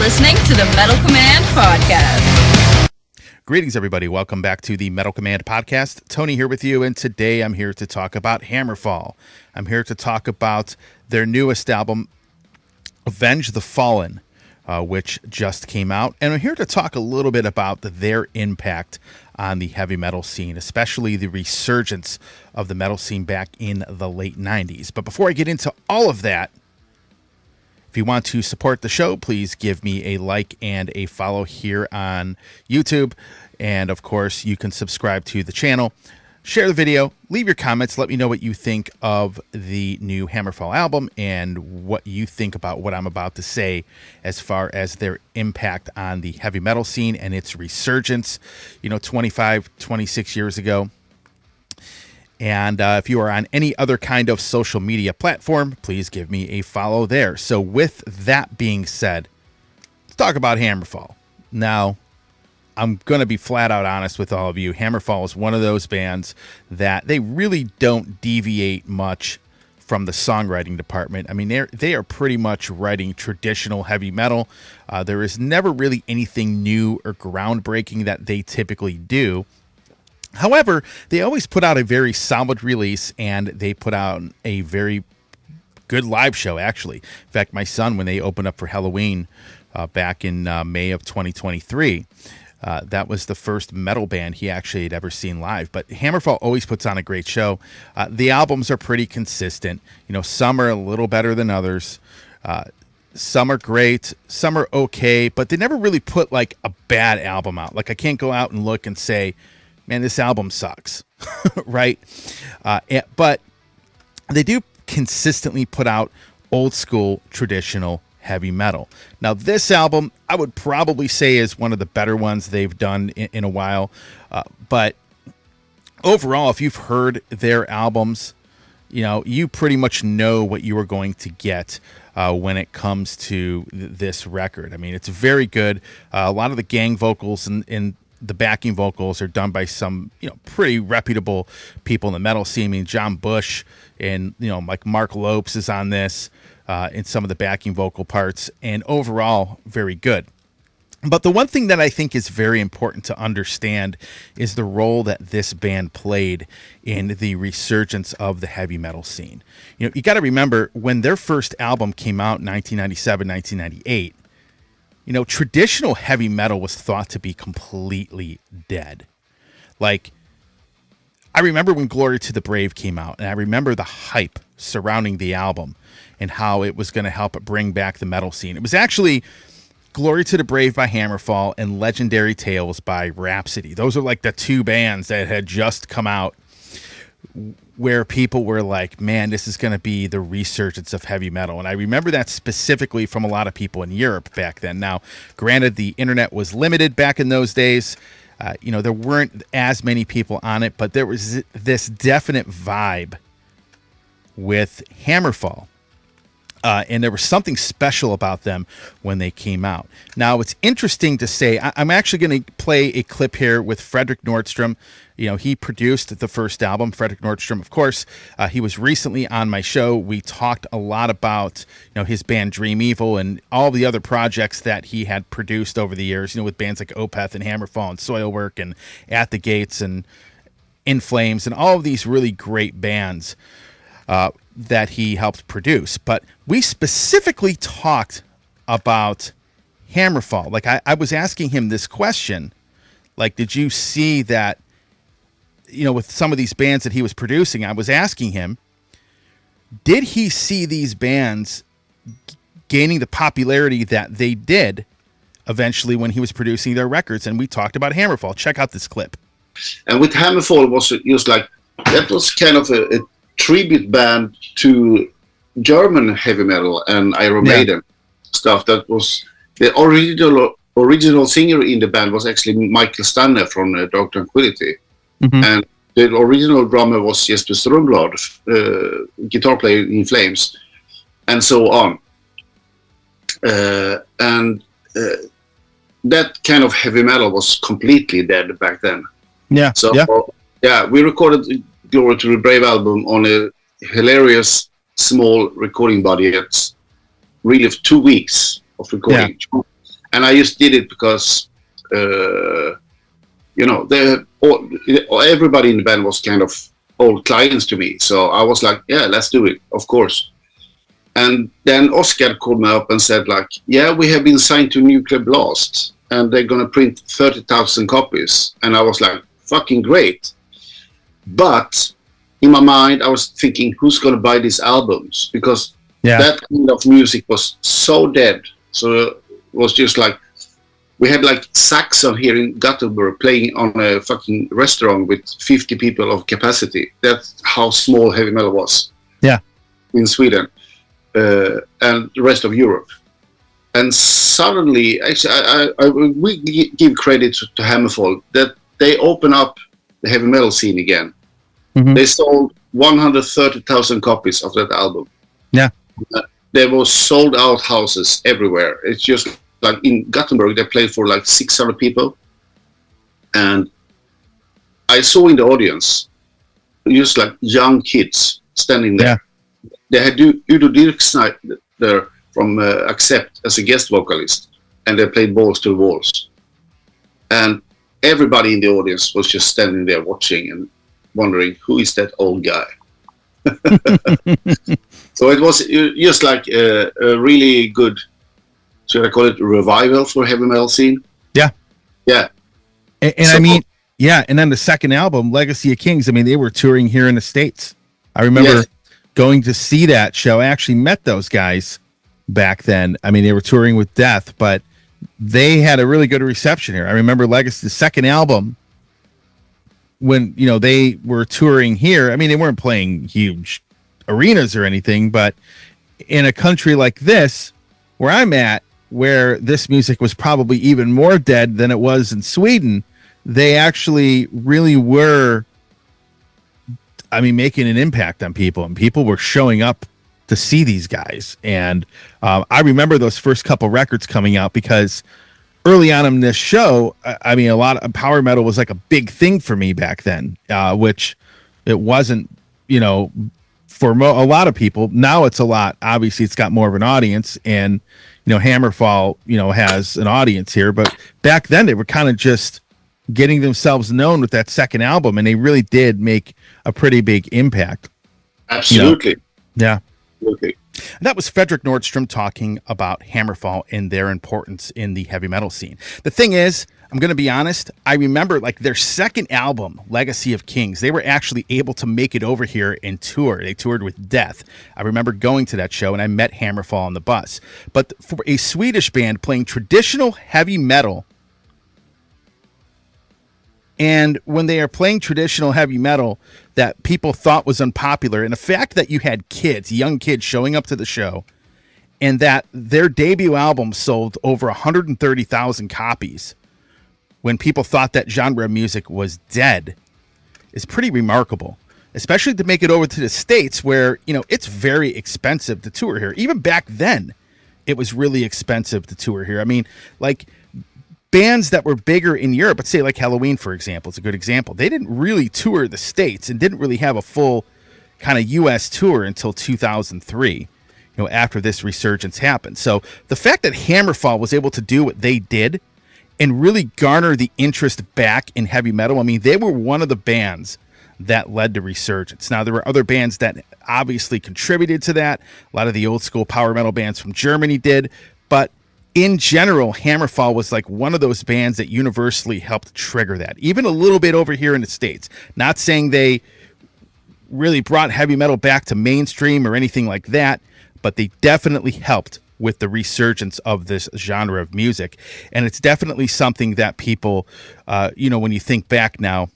listening to the Metal Command Podcast. Greetings, everybody. Welcome back to the Metal Command Podcast. Tony here with you, and today I'm here to talk about Hammerfall. I'm here to talk about their newest album, Avenge the Fallen, which just came out. And I'm here to talk a little bit about their impact on the heavy metal scene, especially the resurgence of the metal scene back in the late 90s. But before I get into all of that, if you want to support the show, please give me a like and a follow here on YouTube. And of course, you can subscribe to the channel, share the video, leave your comments, let me know what you think of the new Hammerfall album and what you think about what I'm about to say as far as their impact on the heavy metal scene and its resurgence, 25, 26 years ago. And if you are on any other kind of social media platform, please give me a follow there. So with that being said, let's talk about Hammerfall. Now, I'm going to be flat out honest with all of you. Hammerfall is one of those bands that they really don't deviate much from the songwriting department. I mean, they are pretty much writing traditional heavy metal. There is never really anything new or groundbreaking that they typically do. However, they always put out a very solid release, and they put out a very good live show, actually. In fact, my son, when they opened up for Halloween back in May of 2023, that was the first metal band he actually had ever seen live. But Hammerfall always puts on a great show. The albums are pretty consistent. Some are a little better than others. Some are great, some are okay, but they never really put like a bad album out. Like I can't go out and look and say, man, this album sucks, right? But they do consistently put out old school, traditional heavy metal. Now, this album, I would probably say is one of the better ones they've done in a while. But overall, if you've heard their albums, you pretty much know what you are going to get when it comes to this record. I mean, it's very good. A lot of the gang vocals and the backing vocals are done by some, pretty reputable people in the metal scene. I mean, John Bush and, like Mark Lopes is on this in some of the backing vocal parts, and overall, very good. But the one thing that I think is very important to understand is the role that this band played in the resurgence of the heavy metal scene. You got to remember when their first album came out in 1997, 1998, traditional heavy metal was thought to be completely dead. Like, I remember when Glory to the Brave came out, and I remember the hype surrounding the album and how it was going to help bring back the metal scene. It was actually Glory to the Brave by Hammerfall and Legendary Tales by Rhapsody. Those are like the two bands that had just come out where people were like, man, this is going to be the resurgence of heavy metal. And I remember that specifically from a lot of people in Europe back then. Now, granted, the internet was limited back in those days. There weren't as many people on it, but there was this definite vibe with Hammerfall. And there was something special about them when they came out. Now, it's interesting to say, I'm actually going to play a clip here with Fredrik Nordstrom. He produced the first album. Fredrik Nordstrom, of course, he was recently on my show. We talked a lot about, his band Dream Evil and all the other projects that he had produced over the years, with bands like Opeth and Hammerfall and Soilwork and At the Gates and In Flames and all of these really great bands that he helped produce. But we specifically talked about Hammerfall. Like I was asking him this question, like, did you see that, with some of these bands that he was producing, I was asking him, did he see these bands gaining the popularity that they did eventually when he was producing their records? And we talked about Hammerfall. Check out this clip. And with Hammerfall, it was just like, that was kind of a tribute band to German heavy metal and Iron Maiden stuff. That was the original singer in the band was actually Michael Stanne from Dark Tranquillity. Mm-hmm. And the original drummer was Jesper Strömblad, guitar player in Flames, and so on. And that kind of heavy metal was completely dead back then. We recorded Glory to the Brave album on a hilarious small recording budget, really 2 weeks of recording. And I just did it because, everybody in the band was kind of old clients to me. So I was like, yeah, let's do it, of course. And then Oscar called me up and said, like, yeah, we have been signed to Nuclear Blast, and they're going to print 30,000 copies. And I was like, fucking great. But in my mind, I was thinking, who's going to buy these albums? Because that kind of music was so dead. So it was just like, we had like Saxon here in Gothenburg playing on a fucking restaurant with 50 people of capacity. That's how small heavy metal was. Yeah. In Sweden. And the rest of Europe. And suddenly, actually, we give credit to Hammerfall that they open up the heavy metal scene again. Mm-hmm. They sold 130,000 copies of that album. Yeah. There were sold out houses everywhere. It's just like in Gothenburg, they played for like 600 people. And I saw in the audience just like young kids standing there. Yeah. They had Udo Dirksnight there from Accept as a guest vocalist, and they played Balls to the Walls. And everybody in the audience was just standing there watching and wondering, who is that old guy? So it was just like a really good, should I call it, revival for heavy metal scene? Yeah. Yeah. And so, I mean, yeah, and then the second album, Legacy of Kings, I mean, they were touring here in the States. I remember going to see that show. I actually met those guys back then. I mean, they were touring with Death, but they had a really good reception here. I remember Legacy, the second album, when, they were touring here. I mean, they weren't playing huge arenas or anything, but in a country like this, where I'm at, where this music was probably even more dead than it was in Sweden, they actually really were, I mean, making an impact on people, and people were showing up to see these guys. And I remember those first couple records coming out because early on in this show, I mean, a lot of power metal was like a big thing for me back then, which it wasn't, for a lot of people. Now it's a lot. Obviously, it's got more of an audience, and, Hammerfall, has an audience here. But back then, they were kind of just getting themselves known with that second album, and they really did make a pretty big impact. Absolutely. Yeah. Okay. That was Fredrik Nordstrom talking about Hammerfall and their importance in the heavy metal scene. The thing is, I'm going to be honest, I remember like their second album, Legacy of Kings, they were actually able to make it over here and tour. They toured with Death. I remember going to that show, and I met Hammerfall on the bus. But for a Swedish band playing traditional heavy metal, and when they are playing traditional heavy metal that people thought was unpopular, and the fact that you had kids, young kids showing up to the show, and that their debut album sold over 130,000 copies when people thought that genre of music was dead, is pretty remarkable, especially to make it over to the States where, it's very expensive to tour here. Even back then, it was really expensive to tour here. I mean, like, bands that were bigger in Europe, let's say like Halloween, for example, is a good example. They didn't really tour the States and didn't really have a full kind of U.S. tour until 2003, after this resurgence happened. So the fact that Hammerfall was able to do what they did and really garner the interest back in heavy metal, I mean, they were one of the bands that led to resurgence. Now, there were other bands that obviously contributed to that. A lot of the old school power metal bands from Germany did, but in general, Hammerfall was like one of those bands that universally helped trigger that, even a little bit over here in the States. Not saying they really brought heavy metal back to mainstream or anything like that, but they definitely helped with the resurgence of this genre of music. And it's definitely something that people, when you think back now,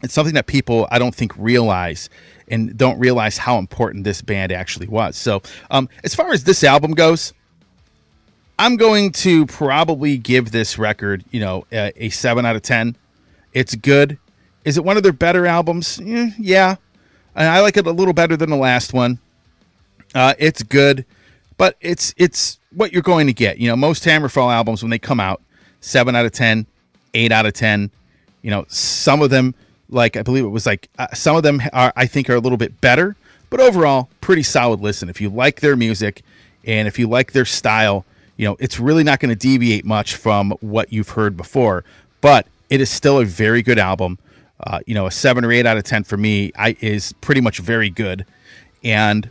it's something that people, I don't think, realize and don't realize how important this band actually was. So as far as this album goes, I'm going to probably give this record, a 7 out of 10. It's good. Is it one of their better albums? Yeah. And I like it a little better than the last one. It's good, but it's what you're going to get. Most Hammerfall albums, when they come out, 7 out of 10, 8 out of 10. Some of them, like I believe it was like some of them I think are a little bit better, but overall, pretty solid listen. If you like their music and if you like their style, it's really not going to deviate much from what you've heard before, but it is still a very good album. A 7 or 8 out of 10 for me is pretty much very good, and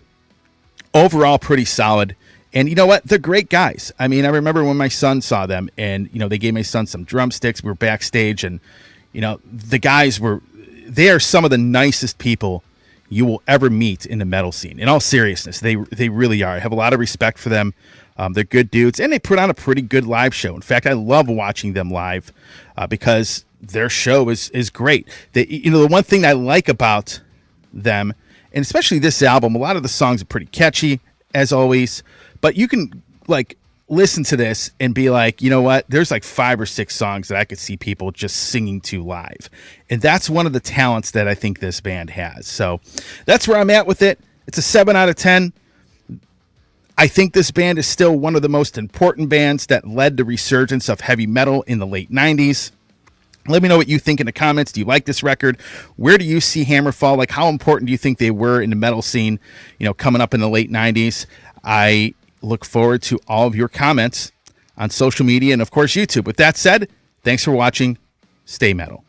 overall pretty solid. And you know what? They're great guys. I mean, I remember when my son saw them, and they gave my son some drumsticks. We were backstage, and the guys they are some of the nicest people you will ever meet in the metal scene. In all seriousness, they really are. I have a lot of respect for them. They're good dudes, and they put on a pretty good live show. In fact, I love watching them live because their show is great. The one thing I like about them, and especially this album, a lot of the songs are pretty catchy, as always, but you can listen to this and be like, you know what? There's 5 or 6 songs that I could see people just singing to live. And that's one of the talents that I think this band has. So that's where I'm at with it. It's a 7 out of 10. I think this band is still one of the most important bands that led the resurgence of heavy metal in the late 90s. Let me know what you think in the comments. Do you like this record? Where do you see Hammerfall? How important do you think they were in the metal scene, coming up in the late 90s? I look forward to all of your comments on social media and, of course, YouTube. With that said, thanks for watching. Stay metal.